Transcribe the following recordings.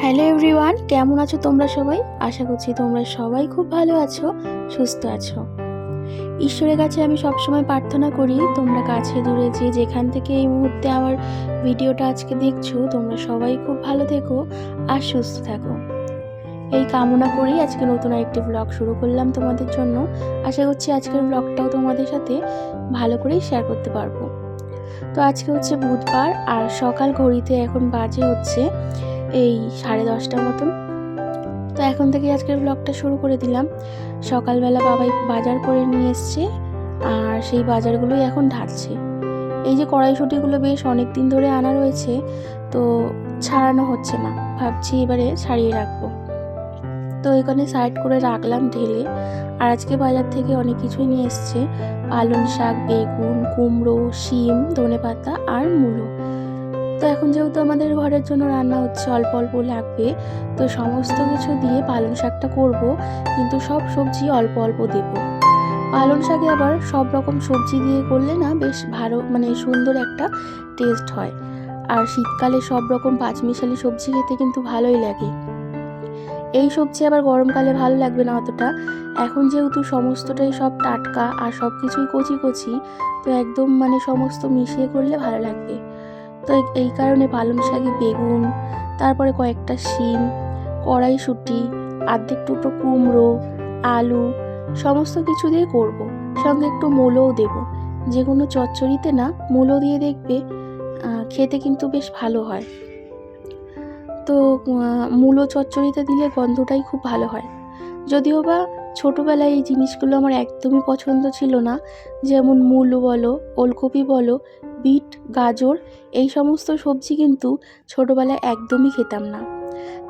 Hello everyone, কেমন আছো তোমরা সবাই? আশা করছি তোমরা সবাই খুব ভালো আছো, সুস্থ আছো। ঈশ্বরের কাছে আমি সবসময় প্রার্থনা করি তোমরা কাছে দূরে যেখান থেকে এই মুহূর্তে আমার ভিডিওটা আজকে দেখছো, তোমরা সবাই খুব ভালো থেকো আর সুস্থ থাকো। এই কামনা করেই আজকে নতুন একটি ব্লগ শুরু করলাম তোমাদের জন্য। আশা করছি আজকের ব্লগটাও তোমাদের সাথে ভালো করেই শেয়ার করতে পারবো। তো আজকে হচ্ছে বুধবার আর সকাল ঘড়িতে এখন বাজে হচ্ছে এই 10:30 মতন। তো এখন থেকে আজকের ব্লগটা শুরু করে দিলাম। সকালবেলা বাবাই বাজার করে নিয়ে এসছে আর সেই বাজারগুলোই এখন ঢালছে। এই যে কড়াইশুঁটিগুলো বেশ অনেক দিন ধরে আনা রয়েছে, তো ছাড়ানো হচ্ছে না, ভাবছি এবারে ছাড়িয়ে রাখবো। তো এখানে সাইড করে রাখলাম ঢেলে। আর আজকে বাজার থেকে অনেক কিছুই নিয়ে এসছে, পালং শাক, বেগুন, কুমড়ো, শিম, ধনেপাতা আর মূলো। তো এখন যেহেতু আমাদের ঘরের জন্য রান্না হচ্ছে, অল্প অল্প লাগবে, তো সমস্ত কিছু দিয়ে পালং শাকটা করব, কিন্তু সব সবজি অল্প অল্প দেব। পালং শাকে আবার সব রকম সবজি দিয়ে করলে না বেশ ভালো, মানে সুন্দর একটা টেস্ট হয়। আর শীতকালে সব রকম পাঁচমিশালি সবজি খেতে কিন্তু ভালোই লাগে। এই সবজি আবার গরমকালে ভালো লাগবে না অতটা। এখন যেহেতু সমস্তটাই সব টাটকা আর সব কিছুই কচি কচি, তো একদম মানে সমস্ত মিশিয়ে করলে ভালো লাগবে। তো এই কারণে পালং শাকে বেগুন, তারপরে কয়েকটা শিম, কড়াইশুঁটি, অর্ধেক টুকরো কুমড়ো, আলু সমস্ত কিছু দিয়ে করব। সঙ্গে একটু মূলোও দেব। যে কোনো চচ্চড়িতে না মূলো দিয়ে দেখবে খেতে কিন্তু বেশ ভালো হয়। তো মূলো চচ্চড়িতে দিলে গন্ধটাই খুব ভালো হয়। যদিও বা ছোটোবেলায় এই জিনিসগুলো আমার একদমই পছন্দ ছিল না, যেমন মূলো বলো, ওলকপি বলো, বিট, গাজর, এই সমস্ত সবজি কিন্তু ছোটোবেলায় একদমই খেতাম না।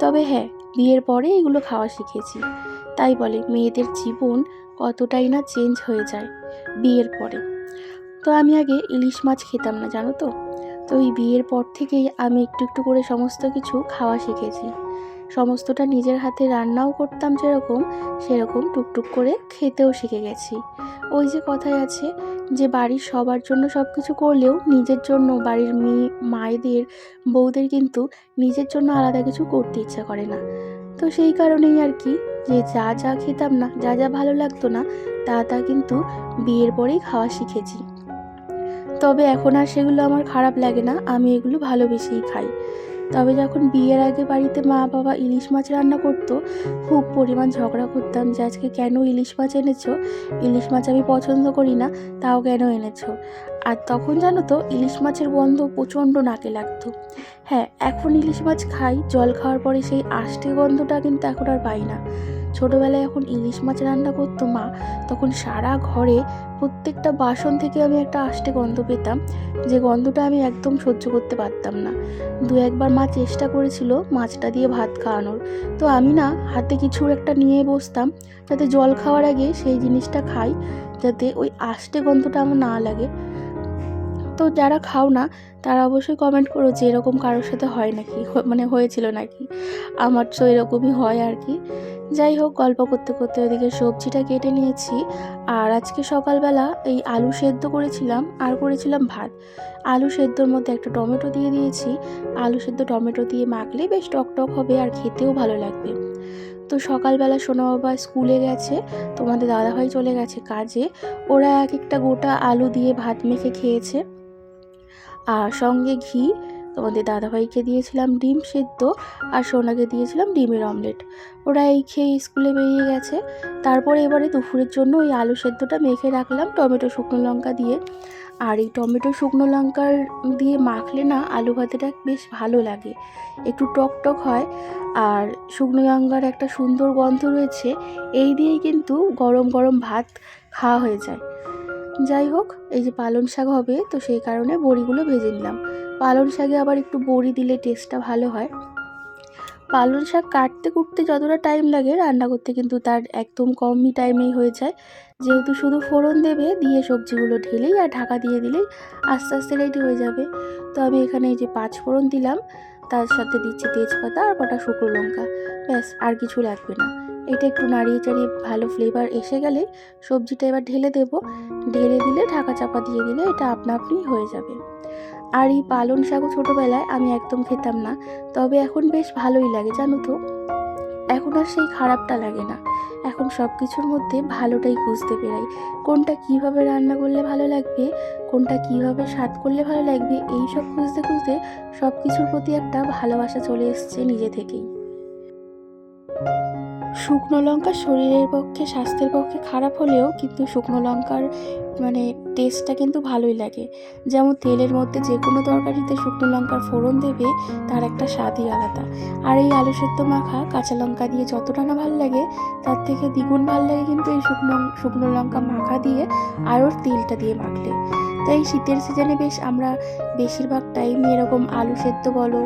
তবে হ্যাঁ, বিয়ের পরে এগুলো খাওয়া শিখেছি। তাই বলে মেয়েদের জীবন কতটাই না চেঞ্জ হয়ে যায় বিয়ের পরে। তো আমি আগে ইলিশ মাছ খেতাম না, জানো তো। তো এই বিয়ের পর থেকেই আমি একটু একটু করে সমস্ত কিছু খাওয়া শিখেছি। সমস্তটা নিজের হাতে রান্নাও করতাম, সেরকম টুকটুক করে খেতেও শিখে গেছি। ওই যে কথায় আছে যে বাড়ির সবার জন্য সব কিছু করলেও নিজের জন্য, বাড়ির মায়েদের, বউদের কিন্তু নিজের জন্য আলাদা কিছু করতে ইচ্ছা করে না। তো সেই কারণেই আর কি, যে যা যা খেতাম না, যা যা ভালো লাগতো না, তা কিন্তু বিয়ের পরেই খাওয়া শিখেছি। তবে এখন আর সেগুলো আমার খারাপ লাগে না, আমি এগুলো ভালোবেসেই খাই। তবে যখন বিয়ের আগে বাড়িতে মা বাবা ইলিশ মাছ রান্না করতো, খুব পরিমাণ ঝগড়া করতাম যে আজকে কেন ইলিশ মাছ এনেছো, ইলিশ মাছ আমি পছন্দ করি না, তাও কেন এনেছো। আর তখন জানো তো ইলিশ মাছের গন্ধ প্রচণ্ড নাকে লাগতো। হ্যাঁ, এখন ইলিশ মাছ খাই, জল খাওয়ার পরে সেই আষ্টে গন্ধটা কিন্তু এখন আর পাই না। ছোটোবেলায় এখন ইলিশ মাছ রান্না করতো মা, তখন সারা ঘরে প্রত্যেকটা বাসন থেকে আমি একটা আষ্টে গন্ধ পেতাম, যে গন্ধটা আমি একদম সহ্য করতে পারতাম না। দু একবার মা চেষ্টা করেছিল মাছটা দিয়ে ভাত খাওয়ানোর, তো আমি না হাতে কিছু একটা নিয়ে বসতাম, যাতে জল খাওয়ার আগে সেই জিনিসটা খাই, যাতে ওই আষ্টে গন্ধটা আমার না লাগে। তো যারা খাও না তারা অবশ্যই কমেন্ট করো যে এরকম কারোর সাথে হয় নাকি, মানে হয়েছিল নাকি। আমার তো এরকমই হয় আর কি। যাই হোক, গল্প করতে করতে ওইদিকে সবজিটা কেটে নিয়েছি। আর আজকে সকালবেলা এই আলু সেদ্ধ করেছিলাম আর করেছিলাম ভাত। আলু সেদ্ধর মধ্যে একটা টমেটো দিয়ে দিয়েছি। আলু সেদ্ধ টমেটো দিয়ে মাখলে বেশ টক টক হবে আর খেতেও ভালো লাগবে। তো সকালবেলা সোনা বাবা স্কুলে গেছে, তোমাদের দাদাভাই চলে গেছে কাজে। ওরা এক একটা গোটা আলু দিয়ে ভাত মেখে খেয়েছে। আর সঙ্গে ঘি। তোমাদের দাদাভাইকে দিয়েছিলাম ডিম সেদ্ধ আর সোনাকে দিয়েছিলাম ডিমের অমলেট। ওরা এই খেয়ে স্কুলে বেরিয়ে গেছে। তারপরে এবারে দুপুরের জন্য ওই আলু সেদ্ধটা মেখে রাখলাম টমেটো শুকনো লঙ্কা দিয়ে। আর এই টমেটো শুকনো লঙ্কার দিয়ে মাখলে না আলু ভাতেটা বেশ ভালো লাগে, একটু টক টক হয়। আর শুকনো লঙ্কার একটা সুন্দর গন্ধ রয়েছে, এই দিয়েই কিন্তু গরম গরম ভাত খাওয়া হয়ে যায়। যাই হোক, এই যে পালং শাক হবে, তো সেই কারণে বড়িগুলো ভেজে নিলাম। পালং শাকে আবার একটু বড়ি দিলে টেস্টটা ভালো হয়। পালং শাক কাটতে কুটতে যতটা টাইম লাগে, রান্না করতে কিন্তু তার একদম কমই টাইমেই হয়ে যায়। যেহেতু শুধু ফোড়ন দেবে, দিয়ে সবজিগুলো ঢেলেই আর ঢাকা দিয়ে দিলেই আস্তে আস্তে রেডি হয়ে যাবে। তো আমি এখানে এই যে 5 ফোড়ন দিলাম, তার সাথে দিচ্ছি তেজপাতা আর কটা শুকনো লঙ্কা, ব্যাস আর কিছু লাগবে না। এটা একটু নাড়িয়ে চাড়িয়ে ভালো ফ্লেভার এসে গেলে সবজিটা এবার ঢেলে দেব। ঢেলে দিলে ঢাকা চাপা দিয়ে দিলে এটা আপনা আপনি হয়ে যাবে। আর এই পালং শাকও ছোটোবেলায় আমি একদম খেতাম না, তবে এখন বেশ ভালোই লাগে জানো তো। এখন আর সেই খারাপটা লাগে না, এখন সব কিছুর মধ্যে ভালোটাই খুঁজতে বেরাই। কোনটা কিভাবে রান্না করলে ভালো লাগবে, কোনটা কিভাবে স্বাদ করলে ভালো লাগবে, এই সব খুঁজতে খুঁজতে সব কিছুর প্রতি একটা ভালোবাসা চলে এসছে নিজে থেকেই। শুকনো লঙ্কা শরীরের পক্ষে, স্বাস্থ্যের পক্ষে খারাপ হলেও কিন্তু শুকনো লঙ্কার মানে টেস্টটা কিন্তু ভালোই লাগে। যেমন তেলের মধ্যে যে কোনো তরকারিতে শুকনো লঙ্কার ফোড়ন দেবে, তার একটা স্বাদই আলাদা। আর এই আলু সেদ্ধ মাখা কাঁচা লঙ্কা দিয়ে যতটা না ভালো লাগে, তার থেকে দ্বিগুণ ভালো লাগে কিন্তু এই শুকনো লঙ্কা মাখা দিয়ে আর ওর তেলটা দিয়ে মাখলে। তো এই শীতের সিজনে বেশ আমরা বেশিরভাগ টাইম এরকম আলু সেদ্ধ বলো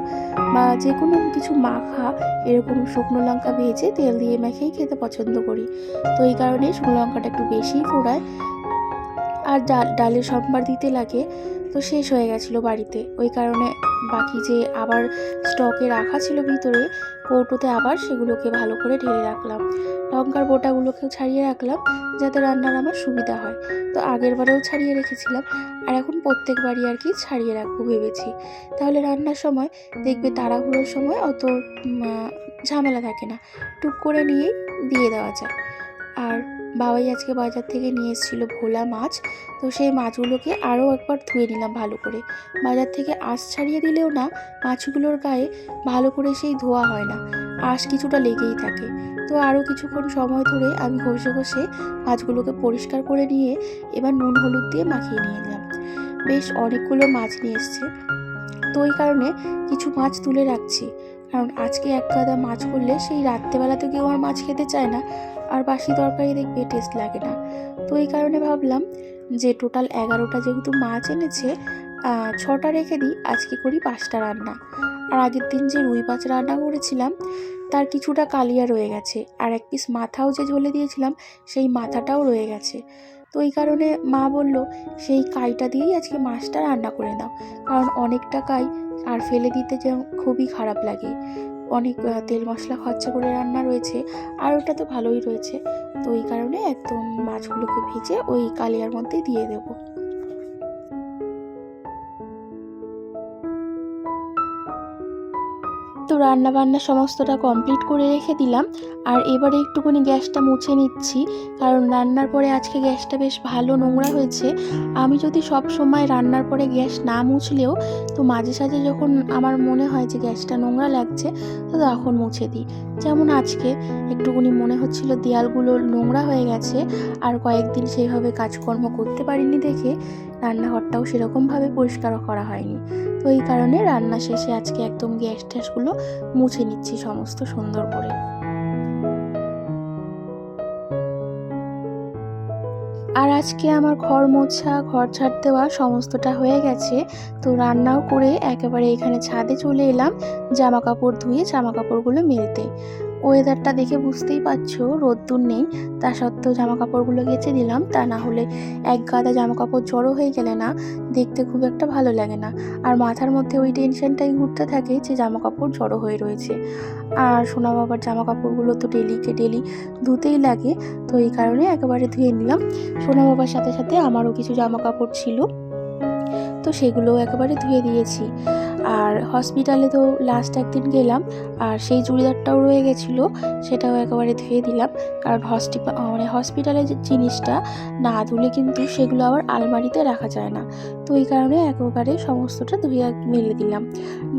বা যে কোনো কিছু মাখা এরকম শুকনো লঙ্কা ভেজে তেল দিয়ে মেখেই খেতে পছন্দ করি। তো এই কারণে শুকনো লঙ্কাটা একটু বেশিই ফোড়ায়। আর ডালে সম্বার দিতে লাগে, তো শেষ হয়ে গেছিলো বাড়িতে, ওই কারণে বাকি যে আবার স্টকে রাখা ছিল ভিতরে কৌটোতে, আবার সেগুলোকে ভালো করে ঢেলে রাখলাম। লঙ্কার বোটাগুলোকেও ছাড়িয়ে রাখলাম যাতে রান্নার আমার সুবিধা হয়। তো আগের বারেও ছাড়িয়ে রেখেছিলাম, আর এখন প্রত্যেকবারই আর কি ছাড়িয়ে রাখবো ভেবেছি। তাহলে রান্নার সময় দেখবে তাড়াহুড়োর সময় অত ঝামেলা থাকে না, টুক করে নিয়েই দিয়ে দেওয়া যায়। আর বাবাই আজকে বাজার থেকে নিয়ে এসেছিলো ভোলা মাছ, তো সেই মাছগুলোকে আরও একবার ধুয়ে নিলাম ভালো করে। বাজার থেকে আঁশ ছাড়িয়ে দিলেও না, মাছগুলোর গায়ে ভালো করে সেই ধোয়া হয় না, আঁশ কিছুটা লেগেই থাকে। তো আরও কিছুক্ষণ সময় ধরে আমি ঘষে ঘষে মাছগুলোকে পরিষ্কার করে নিয়ে এবার নুন হলুদ দিয়ে মাখিয়ে নিয়ে এলাম। বেশ অনেকগুলো মাছ নিয়ে এসছে, তো ওই কারণে কিছু মাছ তুলে রাখছি, কারণ আজকে এক গাদা মাছ করলে সেই রাত্রেবেলা তো কেউ আর মাছ খেতে চায় না, আর বাসি তরকারি দেখবে টেস্ট লাগে না। তো এই কারণে ভাবলাম যে টোটাল 11টা যেহেতু মাছ এনেছে, 6টা রেখে দিই, আজকে করি 5টা রান্না। আর আগের দিন যে রুই মাছ রান্না করেছিলাম তার কিছুটা কালিয়া রয়ে গেছে, আর এক পিস মাথাও যে ঝোলে দিয়েছিলাম সেই মাথাটাও রয়ে গেছে। তো এই কারণে মা বলল সেই কাইটা দিয়েই আজকে মাছটা রান্না করে দাও, কারণ অনেকটা কাই আর ফেলে দিতে যে খুবই খারাপ লাগে। অনেক তেল মশলা খরচা করে রান্না রয়েছে, আর ওটা তো ভালোই রয়েছে। তো এই কারণে একদম মাছগুলোকে ভেজে ওই কালিয়ার মধ্যে দিয়ে দেবো। তো রান্না বান্না সমস্তটা কমপ্লিট করে রেখে দিলাম, আর এবারে একটুখানি গ্যাসটা মুছে নিচ্ছি, কারণ রান্নার পরে আজকে গ্যাসটা বেশ ভালো নোংরা হয়েছে। আমি যদি সব সময় রান্নার পরে গ্যাস না মুছলেও, তো মাঝে সাঝে যখন আমার মনে হয় যে গ্যাসটা নোংরা লাগছে, তো তখন মুছে দিই। যেমন আজকে একটুখানি মনে হচ্ছিল দেয়ালগুলো নোংরা হয়ে গেছে, আর কয়েকদিন সেইভাবে কাজকর্ম করতে পারিনি দেখে রান্নাঘরটাও সেরকমভাবে পরিষ্কার করা হয়নি। তো এই কারণে রান্না শেষে আজকে একদম গ্যাস ট্যাসগুলো মুছে নিচ্ছি সমস্ত সুন্দর করে। আর আজকে আমার ঘর মোছা, ঘর ঝাড় দেওয়া সমস্তটা হয়ে গেছে। তো রান্নাও করে একেবারে এখানে ছাদে চলে এলাম জামা কাপড় ধুয়ে জামা কাপড়গুলো মেলতে। ওয়েদারটা দেখে বুঝতেই পারছো রোদ্দুর নেই, তা সত্ত্বেও জামা কাপড়গুলো কেচে দিলাম, তা না হলে এক গাদা জামা কাপড় জড়ো হয়ে গেলে না দেখতে খুব একটা ভালো লাগে না। আর মাথার মধ্যে ওই টেনশনটাই ঘুরতে থাকে যে জামা কাপড় জড়ো হয়ে রয়েছে। আর সোনা বাবার জামা কাপড়গুলো তো ডেলিকে ডেলি ধুতেই লাগে, তো এই কারণে একেবারে ধুয়ে নিলাম। সোনা বাবার সাথে সাথে আমারও কিছু জামা কাপড় ছিল, তো সেগুলোও একেবারে ধুয়ে দিয়েছি। আর হসপিটালে তো লাস্ট একদিন গেলাম, আর সেই চুড়িদারটাও রয়ে গেছিলো, সেটাও একেবারে ধুয়ে দিলাম। কারণ হসপিটালে যে জিনিসটা না ধুলে কিন্তু সেগুলো আবার আলমারিতে রাখা যায় না, তো এই কারণে একেবারে সমস্তটা ধুয়ে মেলে দিলাম।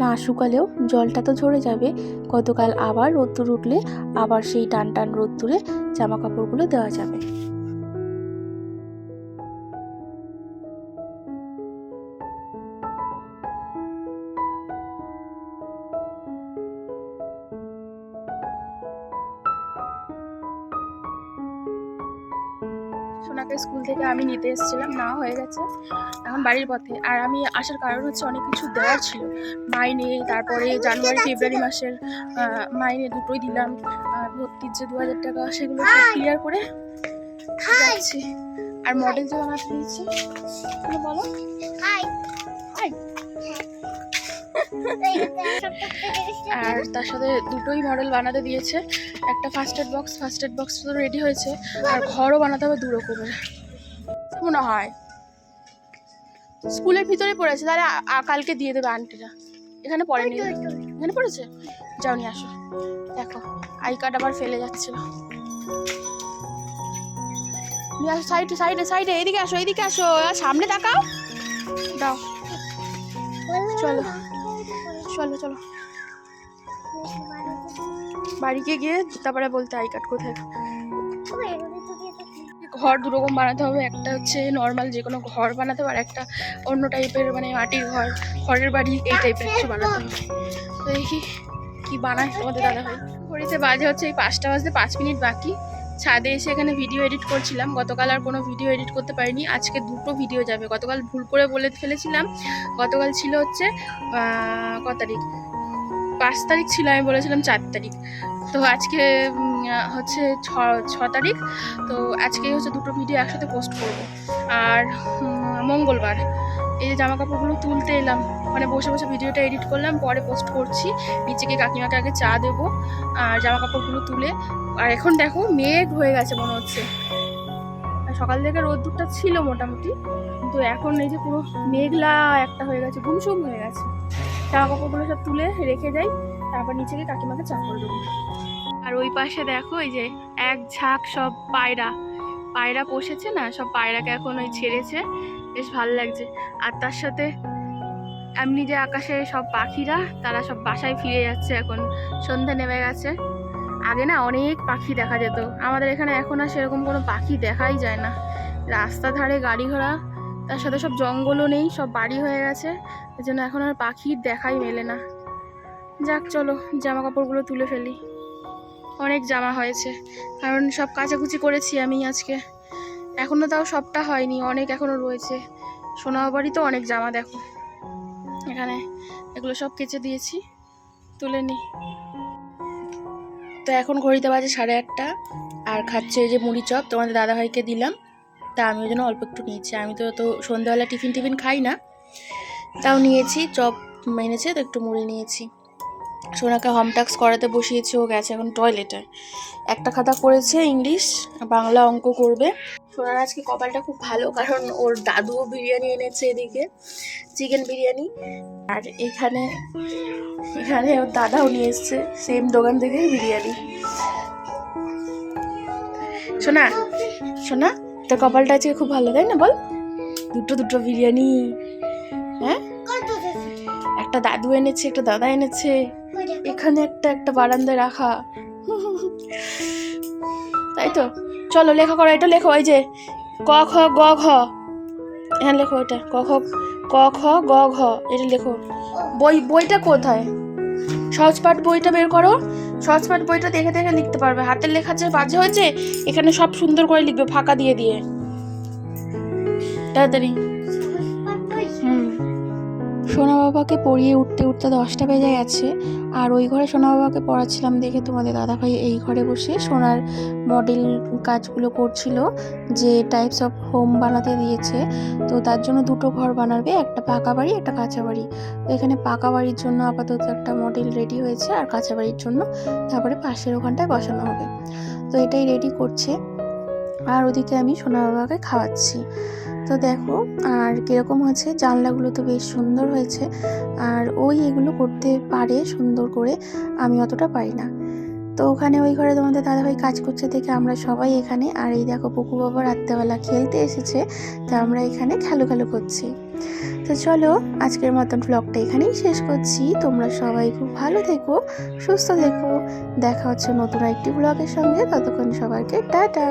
না শুকালেও জলটা তো ঝরে যাবে, গতকাল আবার রোদ্দুর উঠলে আবার সেই টান টান রোদ্দুরে জামা কাপড়গুলো দেওয়া যাবে। সোনাকে স্কুল থেকে আমি নিতে এসেছিলাম, না হয়ে গেছে, এখন বাড়ির পথে। আর আমি আসার কারণ হচ্ছে অনেক কিছু দেওয়ার ছিল, মাইনে, তারপরে জানুয়ারি ফেব্রুয়ারি মাসের মাইনে দুটোই দিলাম, ভর্তির যে 2000 টাকা সেগুলো ক্লিয়ার করে যাচ্ছি। আর মডেল যে বানাতে দিয়েছি বলো, আর তার সাথে দুটোই মডেল বানাতে দিয়েছে। একটা ফার্স্ট এড বক্স তো রেডি হয়েছে, আর ঘরও বানাতে হবে 2 রকমের মনে হয়। স্কুলের ভিতরে পড়েছে, তাহলে কালকে দিয়ে দেবে আন্টিরা। এখানে পড়েনি, এখানে পড়েছে, যাও নিয়ে আসো। দেখো আই কার্ড আবার ফেলে যাচ্ছিল। নিয়ে আসো, সাইডে সাইডে সাইডে, এইদিকে আসো, এইদিকে আসো, সামনে তাকাও, দাও। চলো চলো চলো, বাড়িতে গিয়ে তারপরে বলতে আই কার্ড কোথায়। ঘর দুরকম বানাতে হবে, একটা হচ্ছে নর্মাল যে কোনো ঘর বানাতে হবে, আর একটা অন্য টাইপের মানে মাটির ঘর, খড়ের বাড়ি, এই টাইপের কিছু বানাতে হবে। তো দেখি কি বানায় তোমাদের দাদা ভাই। ঘড়িতে বাজে হচ্ছে এই 5টা বাজতে 5 মিনিট বাকি। ছাদে এসে এখানে ভিডিও এডিট করছিলাম। গতকাল আর কোনো ভিডিও এডিট করতে পারিনি, আজকে 2টো ভিডিও যাবে। গতকাল ভুল করে বলে ফেলেছিলাম, গতকাল ছিল হচ্ছে কত তারিখ, 5 তারিখ ছিল, আমি বলেছিলাম 4 তারিখ। তো আজকে হচ্ছে 6 তারিখ। তো আজকেই হচ্ছে 2টো ভিডিও একসাথে পোস্ট করব। আর মঙ্গলবার এই যে জামা কাপড়গুলো তুলতে এলাম, মানে বসে বসে ভিডিওটা এডিট করলাম, পরে পোস্ট করছি। নিচে গিয়ে কাকিমাকে আগে চা দেবো আর জামা কাপড়গুলো তুলে। আর এখন দেখো মেঘ হয়ে গেছে মনে হচ্ছে, সকাল থেকে রোদ্দুরটা ছিল মোটামুটি, কিন্তু এখন এই যে পুরো মেঘলা একটা হয়ে গেছে, গুমসুম হয়ে গেছে। জামা কাপড়গুলো সব তুলে রেখে যাই, তারপর নিচে গিয়ে কাকিমাকে চা করে দেবো। আর ওই পাশে দেখো এই যে এক ঝাঁক সব পায়রা বসেছে না, সব পায়রাকে এখন ওই ছেড়েছে, বেশ ভালো লাগছে। আর তার সাথে এমনি যে আকাশে সব পাখিরা, তারা সব বাসায় ফিরে যাচ্ছে, এখন সন্ধ্যা নেমে গেছে। আগে না অনেক পাখি দেখা যেত আমাদের এখানে, এখন আর সেরকম কোনো পাখি দেখাই যায় না। রাস্তা ধারে গাড়ি ঘোড়া, তার সাথে সব জঙ্গলও নেই, সব বাড়ি হয়ে গেছে, এই জন্য এখন আর পাখির দেখাই মেলে না। যাক চলো জামা কাপড়গুলো তুলে ফেলি, অনেক জামা হয়েছে, কারণ সব কাচাকুচি করেছি আমি আজকে, এখনও তাও সবটা হয়নি, অনেক এখনও রয়েছে। সোনা বাড়ি তো অনেক জামা দেখো এখানে, এগুলো সব কেচে দিয়েছি, তুলে নি। তো এখন ঘড়িতে বাজে 8:30, আর খাচ্ছে এই যে মুড়ি চপ, তোমাদের দাদাভাইকে দিলাম, তা আমি ওই জন্য অল্প একটু নিয়েছি। আমি তো সন্ধ্যাবেলা টিফিন খাই না, তাও নিয়েছি, চপ এনেছে তো একটু মুড়ি নিয়েছি। সোনাকে হোমটাস্ক করাতে বসিয়েছি, ও গেছে এখন টয়লেটে। একটা খাতা করেছে ইংলিশ, বাংলা অঙ্ক করবে। সোনার আজকে কপালটা খুব ভালো, কারণ ওর দাদুও বিরিয়ানি এনেছে, এদিকে চিকেন বিরিয়ানি, আর এখানে ওর দাদাও নিয়ে এসছে সেম দোকান থেকে বিরিয়ানি। সোনা তোর কপালটা আজকে খুব ভালো, তাই না বল? দুটো বিরিয়ানি, হ্যাঁ, একটা দাদু এনেছে, একটা দাদা এনেছে, এখানে একটা বারান্দায় রাখা, তাই তো। চলো লেখা করো, এটা লেখো, এই যে ক খ গ ঘ, হ্যাঁ লেখো এটা, ক খ গ ঘ, এটা লেখো। বইটা কোথায়? সহজপাঠ বইটা বের করো, সহজপাঠ বইটা দেখে দেখে লিখতে পারবে। হাতের লেখা যে বাজে হয়েছে, এখানে সব সুন্দর করে লিখবে, ফাঁকা দিয়ে দিয়ে, তাড়াতাড়ি। সোনা বাবাকে পড়িয়ে উঠতে 10টা বেজে গেছে, আর ওই ঘরে সোনা বাবাকে পড়াচ্ছিলাম দেখে তোমাদের দাদাভাই এই ঘরে বসে সোনার মডেল কাজগুলো করছিল, যে টাইপস অফ হোম বানাতে দিয়েছে। তো তার জন্য 2টো ঘর বানাবে, একটা পাকা বাড়ি একটা কাঁচা বাড়ি। তো এখানে পাকা বাড়ির জন্য আপাতত একটা মডেল রেডি হয়েছে, আর কাঁচা বাড়ির জন্য তারপরে পাশের ওখানটায় বসানো হবে। তো এটাই রেডি করছে, আর ওদিকে আমি সোনা বাবাকে খাওয়াচ্ছি। তো দেখো আর কীরকম হয়েছে, জানলাগুলো তো বেশ সুন্দর হয়েছে, আর এগুলো করতে পারে সুন্দর করে, আমি অতটা পারি না। তো ওখানে ওই ঘরে তোমাদের দাদাভাই কাজ করছে দেখে আমরা সবাই এখানে, আর এই দেখো পুকু বাবা রাত্রেবেলা খেলতে এসেছে, তো আমরা এখানে খেলো করছি। তো চলো আজকের মতন ব্লগটা এখানেই শেষ করছি। তোমরা সবাই খুব ভালো থেকো, সুস্থ থেকো, দেখা হচ্ছে নতুন একটি ব্লগের সঙ্গে। ততক্ষণ সবাইকে টাটা।